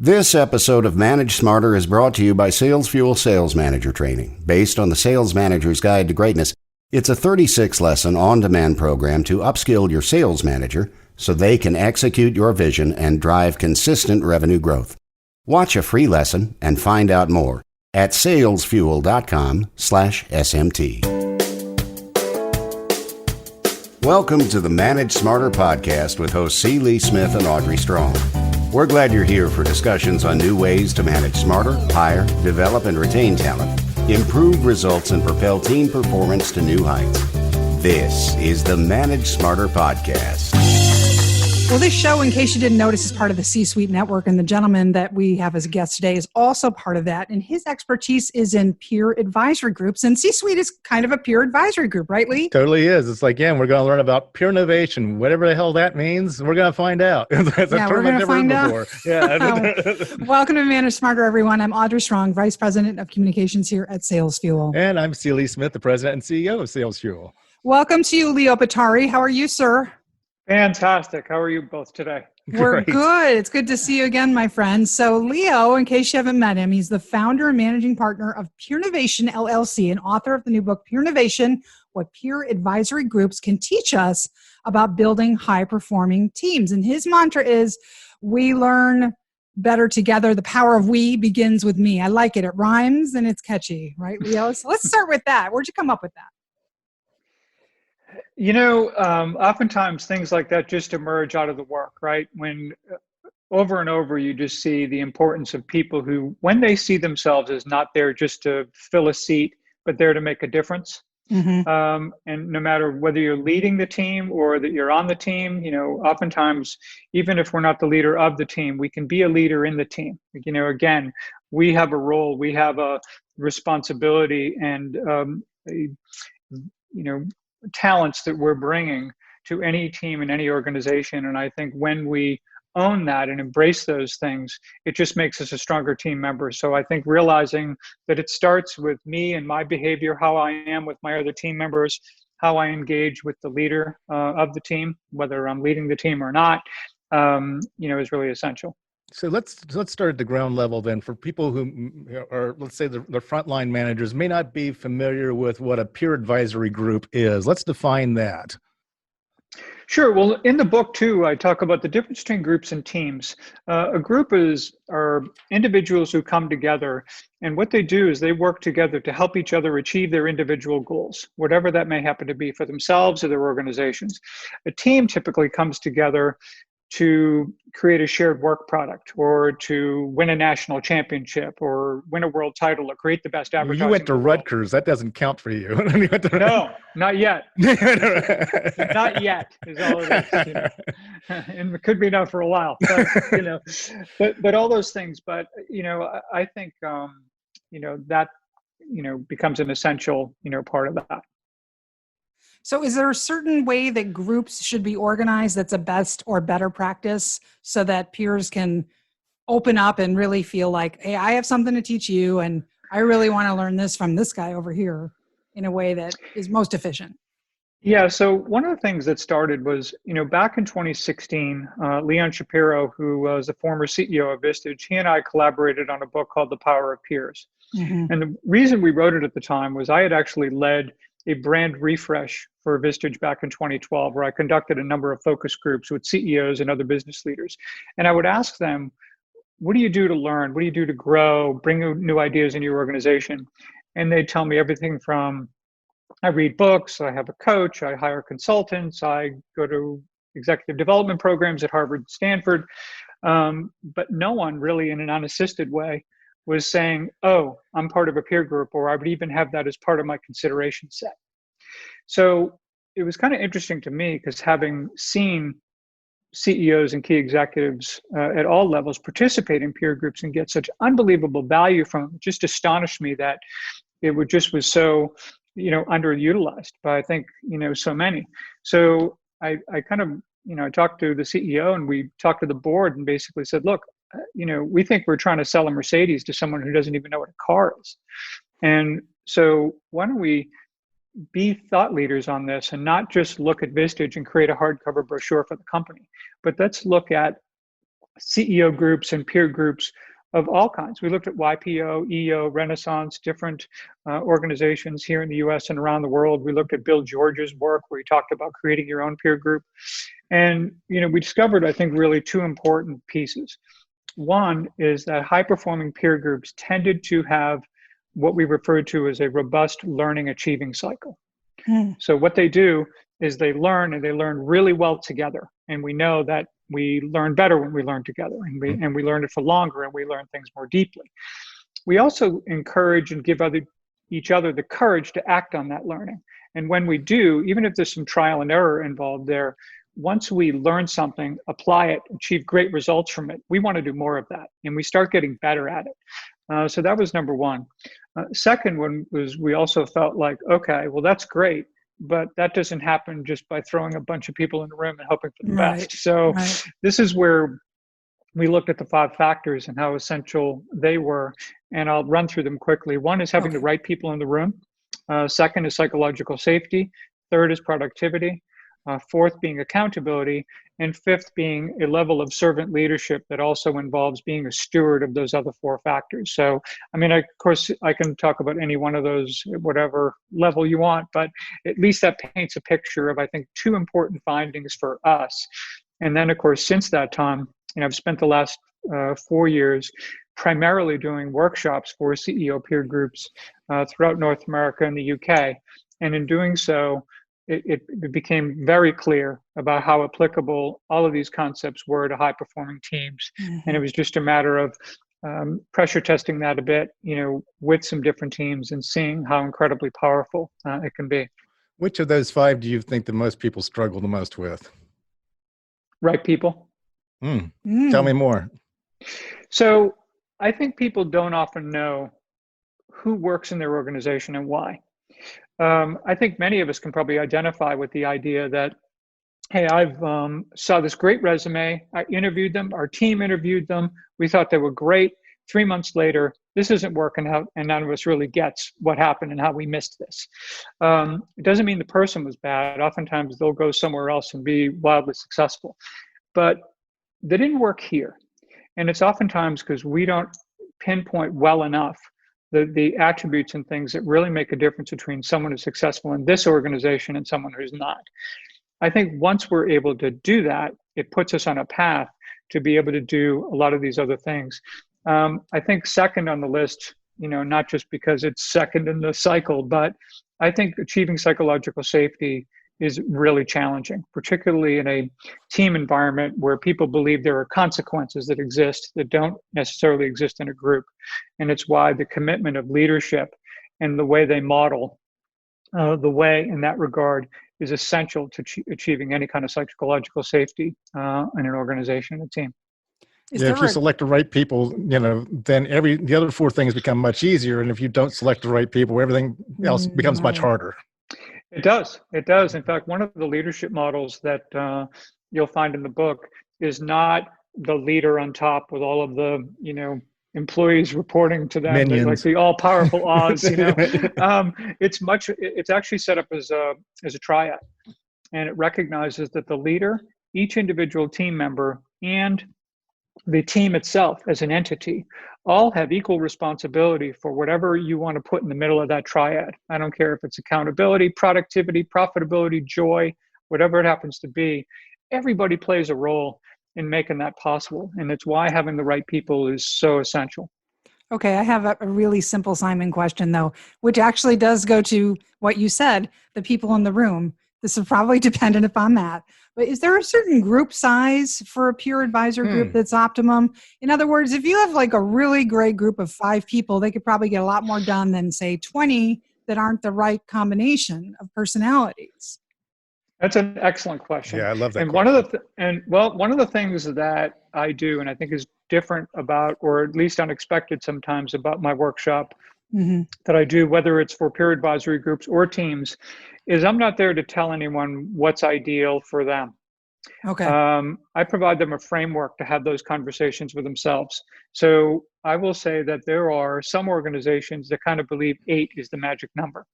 This episode of Manage Smarter is brought to you by Sales Fuel Sales Manager Training. Based on the Sales Manager's Guide to Greatness, it's a 36-lesson on-demand program to upskill your sales manager so they can execute your vision and drive consistent revenue growth. Watch a free lesson and find out more at salesfuel.com/SMT. Welcome to the Manage Smarter podcast with hosts C. Lee Smith and Audrey Strong. We're glad you're here for discussions on new ways to manage smarter, hire, develop, and retain talent, improve results, and propel team performance to new heights. This is the Manage Smarter podcast. Well, this show, in case you didn't notice, is part of the C-Suite Network, and the gentleman that we have as a guest today is also part of that, and his expertise is in peer advisory groups, and C-Suite is kind of a peer advisory group, right, Lee? Totally is. It's like, we're going to learn about peernovation, whatever the hell that means. We're going to find out. That's a term I've never heard before. Yeah. Welcome to Manage Smarter, everyone. I'm Audrey Strong, Vice President of Communications here at Sales Fuel. And I'm C. Lee Smith, the President and CEO of Sales Fuel. Welcome to you, Leo Bottary. How are you, sir? Fantastic. How are you both today? We're good. It's good to see you again, my friend. So Leo, in case you haven't met him, he's the founder and managing partner of Peernovation, LLC, and author of the new book, Peernovation, What Peer Advisory Groups Can Teach Us About Building High-Performing Teams. And his mantra is, we learn better together. The power of we begins with me. I like it. It rhymes and it's catchy, right, Leo? So let's start with that. Where'd you come up with that? You know, oftentimes things like that just emerge out of the work, right? When over and over you just see the importance of people who, when they see themselves as not there just to fill a seat, but there to make a difference. Mm-hmm. And no matter whether you're leading the team or that you're on the team, you know, oftentimes, even if we're not the leader of the team, we can be a leader in the team. You know, again, we have a role, we have a responsibility and, talents that we're bringing to any team and any organization. And I think when we own that and embrace those things, it just makes us a stronger team member. So I think realizing that it starts with me and my behavior, how I am with my other team members, how I engage with the leader of the team, whether I'm leading the team or not, is really essential. So let's start at the ground level then. For people who are, let's say, the frontline managers may not be familiar with what a peer advisory group is. Let's define that. Sure. Well, in the book too, I talk about the difference between groups and teams. A group are individuals who come together, and what they do is they work together to help each other achieve their individual goals, whatever that may happen to be for themselves or their organizations. A team typically comes together to create a shared work product or to win a national championship or win a world title or create the best advertising. You went to Rutgers. That doesn't count for you. No, not yet. Not yet is all it is. You know? And it could be not for a while, but all those things. But, I think, that, becomes an essential, part of that. So is there a certain way that groups should be organized that's a best or better practice so that peers can open up and really feel like, hey, I have something to teach you and I really want to learn this from this guy over here in a way that is most efficient? Yeah, so one of the things that started was, back in 2016, Leon Shapiro, who was the former CEO of Vistage, he and I collaborated on a book called The Power of Peers. Mm-hmm. And the reason we wrote it at the time was I had actually led a brand refresh for Vistage back in 2012, where I conducted a number of focus groups with CEOs and other business leaders. And I would ask them, what do you do to learn? What do you do to grow, bring new ideas in your organization? And they'd tell me everything from, I read books, I have a coach, I hire consultants, I go to executive development programs at Harvard and Stanford. But no one really in an unassisted way was saying, oh, I'm part of a peer group, or I would even have that as part of my consideration set. So it was kind of interesting to me because having seen CEOs and key executives at all levels participate in peer groups and get such unbelievable value from them, it just astonished me that it was so, underutilized by, I think, so many. So I kind of, I talked to the CEO and we talked to the board and basically said, look, we think we're trying to sell a Mercedes to someone who doesn't even know what a car is. And so why don't we be thought leaders on this and not just look at Vistage and create a hardcover brochure for the company, but let's look at CEO groups and peer groups of all kinds. We looked at YPO, EO, Renaissance, different organizations here in the US and around the world. We looked at Bill George's work where he talked about creating your own peer group. And we discovered, I think, really two important pieces. One is that high-performing peer groups tended to have what we refer to as a robust learning achieving cycle. So what they do is they learn, and they learn really well together. And we know that we learn better when we learn together, and we learn it for longer, and we learn things more deeply. We also encourage and give each other the courage to act on that learning. And when we do, even if there's some trial and error involved there, once we learn something, apply it, achieve great results from it, we want to do more of that, and we start getting better at it. So that was number one. Second one was we also felt like, okay, well, that's great, but that doesn't happen just by throwing a bunch of people in the room and hoping for the best. So this is where we looked at the 5 factors and how essential they were, and I'll run through them quickly. One is having the right people in the room. Second is psychological safety. Third is productivity. Fourth being accountability, and fifth being a level of servant leadership that also involves being a steward of those other 4 factors. So, of course, I can talk about any one of those at whatever level you want, but at least that paints a picture of, I think, 2 important findings for us. And then, of course, since that time, I've spent the last 4 years primarily doing workshops for CEO peer groups throughout North America and the UK. And in doing so, it became very clear about how applicable all of these concepts were to high-performing teams. And it was just a matter of pressure testing that a bit, with some different teams and seeing how incredibly powerful it can be. Which of those 5 do you think that most people struggle the most with? Right people. Tell me more. So I think people don't often know who works in their organization and why. I think many of us can probably identify with the idea that, hey, I've saw this great resume. I interviewed them. Our team interviewed them. We thought they were great. 3 months later, this isn't working out, and none of us really gets what happened and how we missed this. It doesn't mean the person was bad. Oftentimes, they'll go somewhere else and be wildly successful. But they didn't work here. And it's oftentimes because we don't pinpoint well enough the attributes and things that really make a difference between someone who's successful in this organization and someone who's not. I think once we're able to do that, it puts us on a path to be able to do a lot of these other things. I think second on the list, not just because it's second in the cycle, but I think achieving psychological safety is really challenging, particularly in a team environment where people believe there are consequences that exist that don't necessarily exist in a group. And it's why the commitment of leadership and the way they model the way in that regard is essential to achieving any kind of psychological safety in an organization and a team. If you select the right people, then the other 4 things become much easier. And if you don't select the right people, everything else becomes much harder. It does. It does. In fact, one of the leadership models that you'll find in the book is not the leader on top with all of the, employees reporting to them, like the all-powerful Oz. It's actually set up as a triad, and it recognizes that the leader, each individual team member, and the team itself as an entity all have equal responsibility for whatever you want to put in the middle of that triad. I don't care if it's accountability, productivity, profitability, joy, whatever it happens to be. Everybody plays a role in making that possible. And it's why having the right people is so essential. Okay, I have a really simple Simon question, though, which actually does go to what you said, the people in the room. This is probably dependent upon that. But is there a certain group size for a peer advisor group that's optimum? In other words, if you have like a really great group of 5 people, they could probably get a lot more done than, say, 20 that aren't the right combination of personalities. That's an excellent question. Yeah, I love that. And question. one of the things that I do, and I think is different about, or at least unexpected sometimes about my workshop that I do, whether it's for peer advisory groups or teams, is I'm not there to tell anyone what's ideal for them. Okay. I provide them a framework to have those conversations with themselves. So I will say that there are some organizations that kind of believe 8 is the magic number.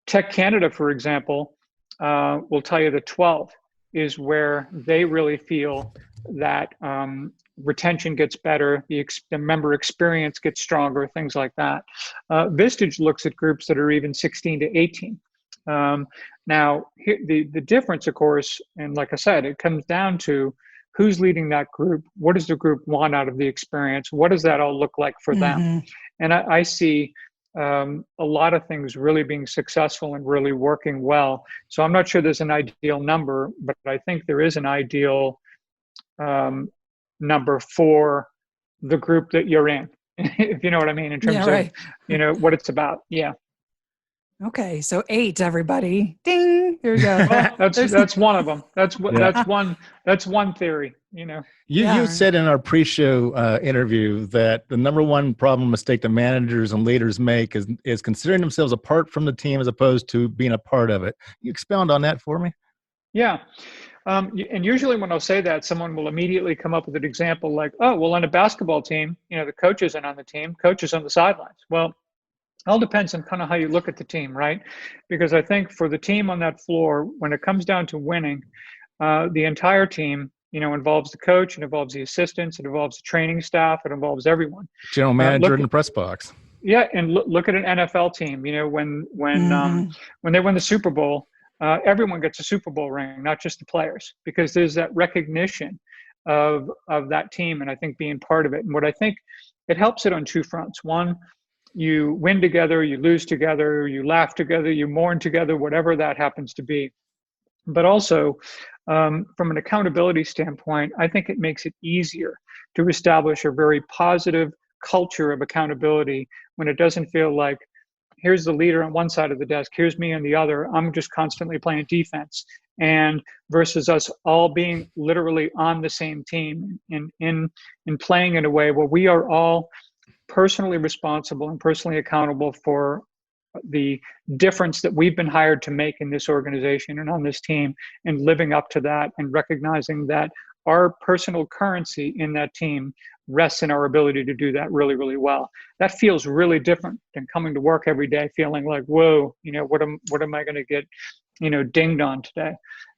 Tech Canada, for example, will tell you that 12 is where they really feel that retention gets better, the member experience gets stronger, things like that. Vistage looks at groups that are even 16 to 18. Now, the difference, of course, and like I said, it comes down to who's leading that group. What does the group want out of the experience? What does that all look like for them? And I see a lot of things really being successful and really working well. So I'm not sure there's an ideal number, but I think there is an ideal number for the group that you're in, if you know what I mean, in terms of, you know, what it's about. Yeah. Okay. So 8, everybody. Ding. Here you go. Well, that's one of them. That's one theory, you know. You said in our pre-show interview that the number one problem mistake that managers and leaders make is considering themselves apart from the team as opposed to being a part of it. You expound on that for me? Yeah. And usually when I'll say that, someone will immediately come up with an example like, oh, well, on a basketball team, you know, the coach isn't on the team, coach is on the sidelines. Well, it all depends on kind of how you look at the team, right? Because I think for the team on that floor, when it comes down to winning, the entire team, you know, involves the coach, it involves the assistants, it involves the training staff, it involves everyone. General manager in the press box. Yeah, and look at an NFL team. You know, when they win the Super Bowl, everyone gets a Super Bowl ring, not just the players, because there's that recognition of that team, and I think being part of it. And what I think it helps it on two fronts. One, you win together, you lose together, you laugh together, you mourn together, whatever that happens to be. But also, from an accountability standpoint, I think it makes it easier to establish a very positive culture of accountability when it doesn't feel like, here's the leader on one side of the desk, here's me on the other, I'm just constantly playing defense, and versus us all being literally on the same team in playing in a way where we are all personally responsible and personally accountable for the difference that we've been hired to make in this organization and on this team, and living up to that and recognizing that our personal currency in that team rests in our ability to do that really, really well. That feels really different than coming to work every day feeling like, whoa, you know, what am I going to get, you know, dinged on today?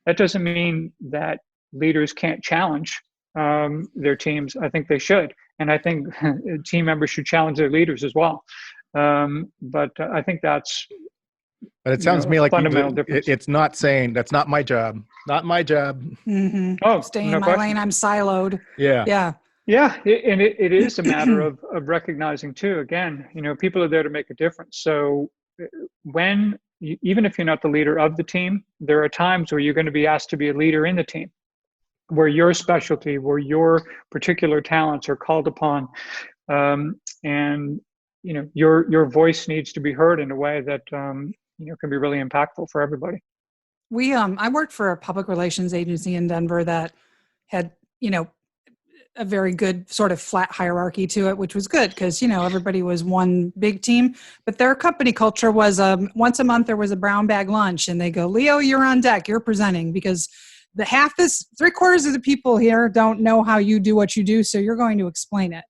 That doesn't mean that leaders can't challenge their teams. I think they should. And I think team members should challenge their leaders as well. But I think that's, but it sounds to me like fundamental difference. It's not saying that's not my job, not my job. Oh, stay in my lane. I'm siloed. Yeah. And it is a matter of recognizing too, again, you know, people are there to make a difference. So when, even if you're not the leader of the team, there are times where you're going to be asked to be a leader in the team, where your specialty, where your particular talents are called upon. And, you know, your voice needs to be heard in a way that, you know, can be really impactful for everybody. I worked for a public relations agency in Denver that had, you know, a very good sort of flat hierarchy to it, which was good because, you know, everybody was one big team. But their company culture was once a month there was a brown bag lunch, and they go, Leo, you're on deck, you're presenting, because three-quarters of the people here don't know how you do what you do, so you're going to explain it.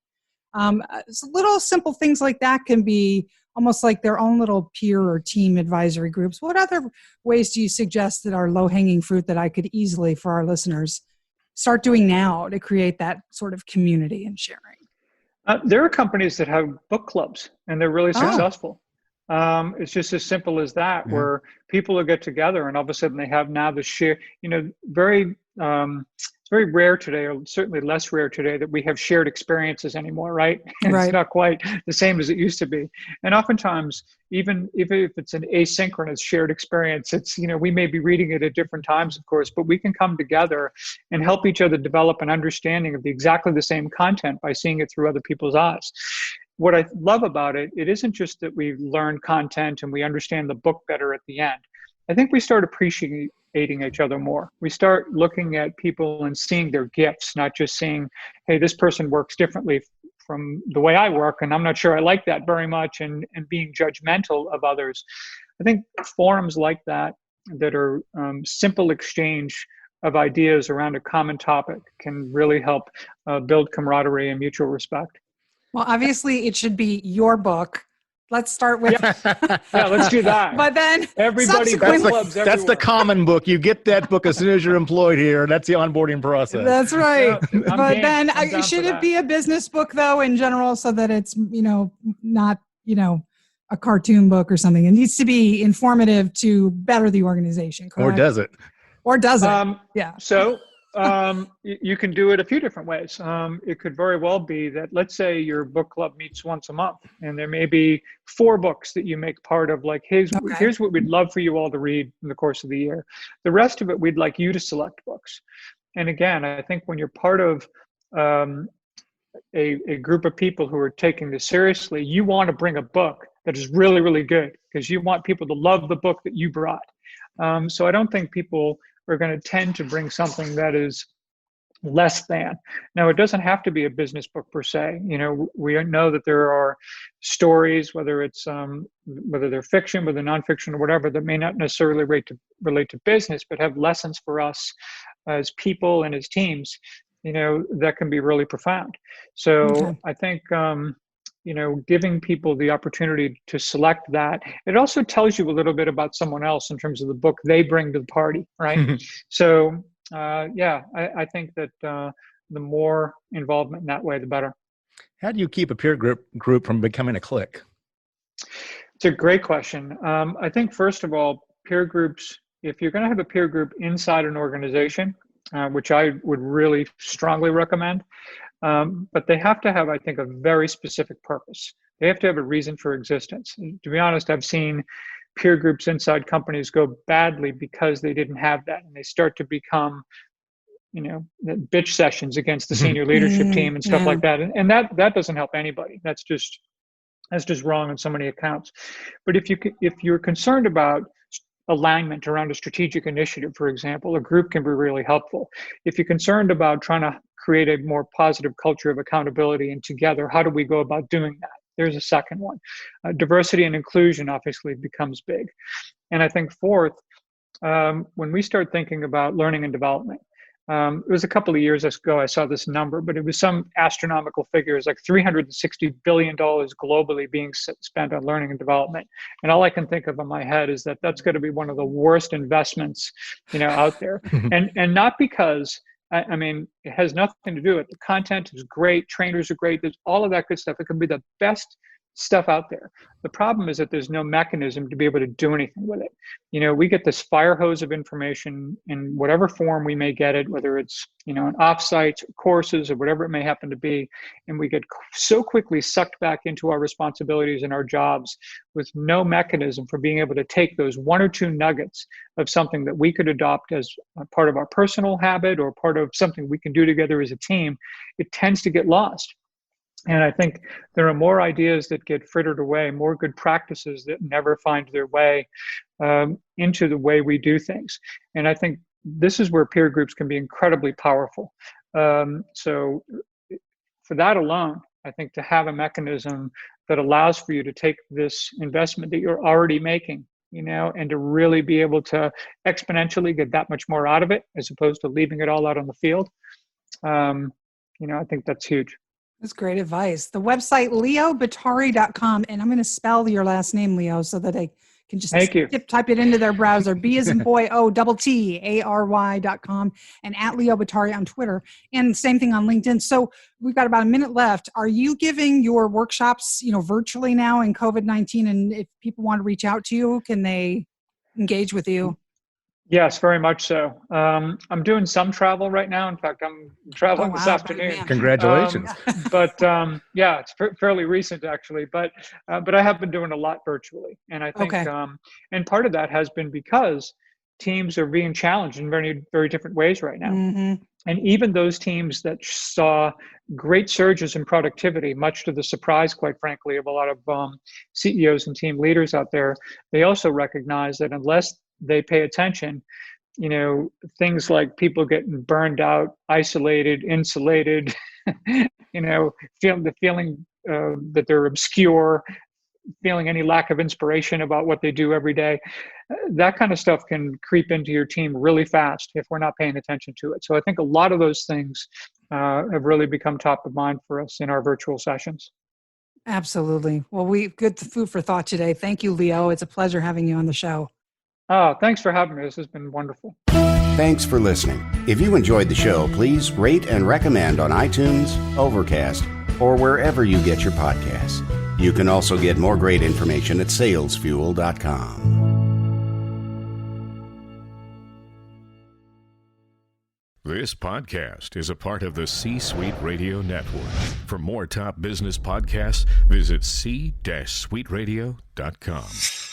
So little simple things like that can be almost like their own little peer or team advisory groups. What other ways do you suggest that are low-hanging fruit that I could easily, for our listeners, start doing now to create that sort of community and sharing? There are companies that have book clubs, and they're really successful. It's just as simple as that, where people will get together and all of a sudden they have now the share, you know, it's very rare today, or certainly less rare today, that we have shared experiences anymore, right? It's not quite the same as it used to be. And oftentimes, even if it's an asynchronous shared experience, it's, you know, we may be reading it at different times, of course, but we can come together and help each other develop an understanding of exactly the same content by seeing it through other people's eyes. What I love about it, it isn't just that we learn content and we understand the book better at the end. I think we start appreciating each other more. We start looking at people and seeing their gifts, not just seeing, hey, this person works differently from the way I work, and I'm not sure I like that very much, and being judgmental of others. I think forums like that are simple exchange of ideas around a common topic can really help build camaraderie and mutual respect. Well, obviously it should be your book Let's start with. Yeah, let's do that. But then everybody book clubs everywhere. That's the common book. You get that book as soon as you're employed here. That's the onboarding process. That's right. Yeah, but then should it be a business book though in general, so that it's, not, a cartoon book or something? It needs to be informative to better the organization, correct? Or does it? Yeah. So you can do it a few different ways. It could very well be that, let's say your book club meets once a month, and there may be 4 books that you make part of, like, here's what we'd love for you all to read in the course of the year. The rest of it, we'd like you to select books. And again, I think when you're part of a group of people who are taking this seriously, you want to bring a book that is really, really good, because you want people to love the book that you brought. So I don't think people are going to tend to bring something that is less than. Now, it doesn't have to be a business book per se. We know that there are stories, whether it's whether they're fiction, whether nonfiction, or whatever, that may not necessarily relate to business, but have lessons for us as people and as teams, that can be really profound. So I think giving people the opportunity to select that, it also tells you a little bit about someone else in terms of the book they bring to the party, right? So I think that the more involvement in that way, the better. How do you keep a peer group from becoming a clique? It's a great question. I think, first of all, peer groups, if you're going to have a peer group inside an organization, which I would really strongly recommend, but they have to have, I think, a very specific purpose. They have to have a reason for existence. And to be honest, I've seen peer groups inside companies go badly because they didn't have that, and they start to become, bitch sessions against the senior leadership team and stuff like that. And that doesn't help anybody. That's just wrong on so many accounts. But if you're concerned about alignment around a strategic initiative, for example, a group can be really helpful. If you're concerned about trying to create a more positive culture of accountability and together, how do we go about doing that? There's a second one. Diversity and inclusion obviously becomes big. And I think fourth, when we start thinking about learning and development, it was a couple of years ago I saw this number, but it was some astronomical figure. It was like $360 billion globally being spent on learning and development. And all I can think of in my head is that that's going to be one of the worst investments, out there. And not because, I mean, it has nothing to do with it. The content is great. Trainers are great. There's all of that good stuff. It can be the best stuff out there. The problem is that there's no mechanism to be able to do anything with it. We get this fire hose of information in whatever form we may get it, whether it's, an offsite, courses, or whatever it may happen to be. And we get so quickly sucked back into our responsibilities and our jobs with no mechanism for being able to take those 1 or 2 nuggets of something that we could adopt as a part of our personal habit or part of something we can do together as a team. It tends to get lost. And I think there are more ideas that get frittered away, more good practices that never find their way into the way we do things. And I think this is where peer groups can be incredibly powerful. So for that alone, I think to have a mechanism that allows for you to take this investment that you're already making, and to really be able to exponentially get that much more out of it, as opposed to leaving it all out on the field, I think that's huge. That's great advice. The website, leobottary.com, and I'm going to spell your last name, Leo, so that they can just type it into their browser. B as in boy, OTTARY.com, and at Leo Bottary on Twitter. And same thing on LinkedIn. So we've got about a minute left. Are you giving your workshops, virtually now in COVID-19? And if people want to reach out to you, can they engage with you? Yes, very much so. I'm doing some travel right now. In fact, I'm traveling this afternoon. Congratulations. It's fairly recent actually, but I have been doing a lot virtually. And I think, and part of that has been because teams are being challenged in very, very different ways right now. Mm-hmm. And even those teams that saw great surges in productivity, much to the surprise, quite frankly, of a lot of CEOs and team leaders out there, they also recognize that unless they pay attention, things like people getting burned out, isolated, insulated, feeling that they're obscure, feeling any lack of inspiration about what they do every day, that kind of stuff can creep into your team really fast if we're not paying attention to it. So I think a lot of those things have really become top of mind for us in our virtual sessions. Absolutely. Well, we good food for thought today. Thank you, Leo. It's a pleasure having you on the show. Thanks for having me. This has been wonderful. Thanks for listening. If you enjoyed the show, please rate and recommend on iTunes, Overcast, or wherever you get your podcasts. You can also get more great information at salesfuel.com. This podcast is a part of the C-Suite Radio Network. For more top business podcasts, visit c-suiteradio.com.